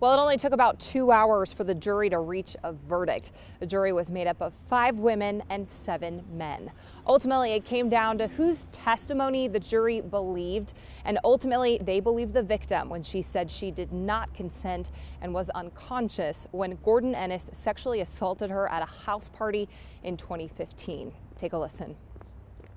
Well, it only took about 2 hours for the jury to reach a verdict. The jury was made up of 5 women and 7 men. Ultimately, it came down to whose testimony the jury believed, and ultimately they believed the victim when she said she did not consent and was unconscious when Gordon Ennis sexually assaulted her at a house party in 2015. Take a listen.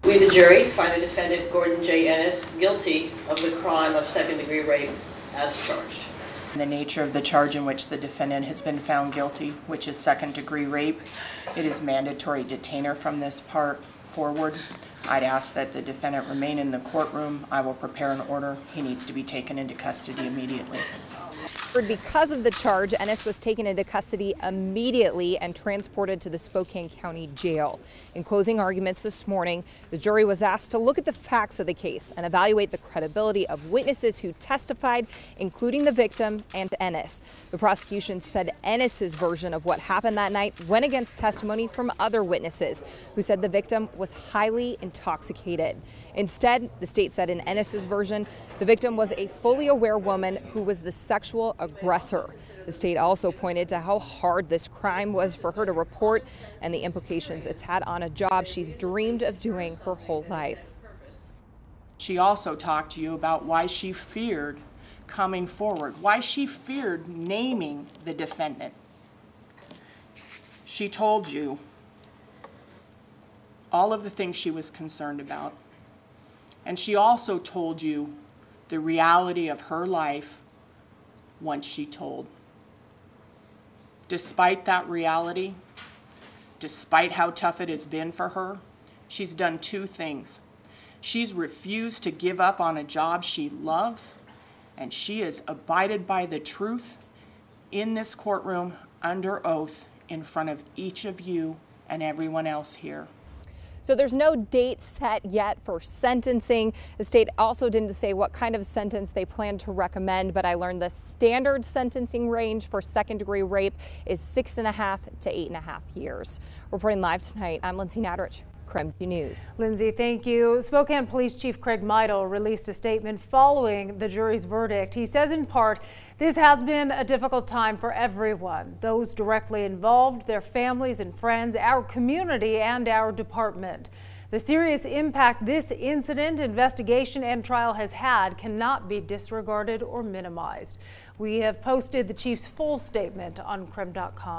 We, the jury, find the defendant Gordon J. Ennis guilty of the crime of second-degree rape as charged. The nature of the charge in which the defendant has been found guilty, which is second-degree rape, it is mandatory detainer from this part forward. I'd ask that the defendant remain in the courtroom. I will prepare an order. He needs to be taken into custody immediately. Because of the charge, Ennis was taken into custody immediately and transported to the Spokane County Jail. In closing arguments this morning, the jury was asked to look at the facts of the case and evaluate the credibility of witnesses who testified, including the victim and Ennis. The prosecution said Ennis's version of what happened that night went against testimony from other witnesses who said the victim was highly intoxicated. Instead, the state said in Ennis's version, the victim was a fully aware woman who was the sexual aggressor. The state also pointed to how hard this crime was for her to report and the implications it's had on a job she's dreamed of doing her whole life. She also talked to you about why she feared coming forward, why she feared naming the defendant. She told you all of the things she was concerned about, and she also told you the reality of her life once she told. Despite that reality, despite how tough it has been for her, she's done 2 things. She's refused to give up on a job she loves, and she has abided by the truth in this courtroom under oath in front of each of you and everyone else here. So there's no date set yet for sentencing. The state also didn't say what kind of sentence they plan to recommend, but I learned the standard sentencing range for second-degree rape is 6.5 to 8.5 years. Reporting live tonight, I'm Lindsay Nadrich, KREM News. Lindsay, thank you. Spokane Police Chief Craig Meidel released a statement following the jury's verdict. He says in part, this has been a difficult time for everyone, those directly involved, their families and friends, our community, and our department. The serious impact this incident, investigation, and trial has had cannot be disregarded or minimized. We have posted the chief's full statement on KREM.com.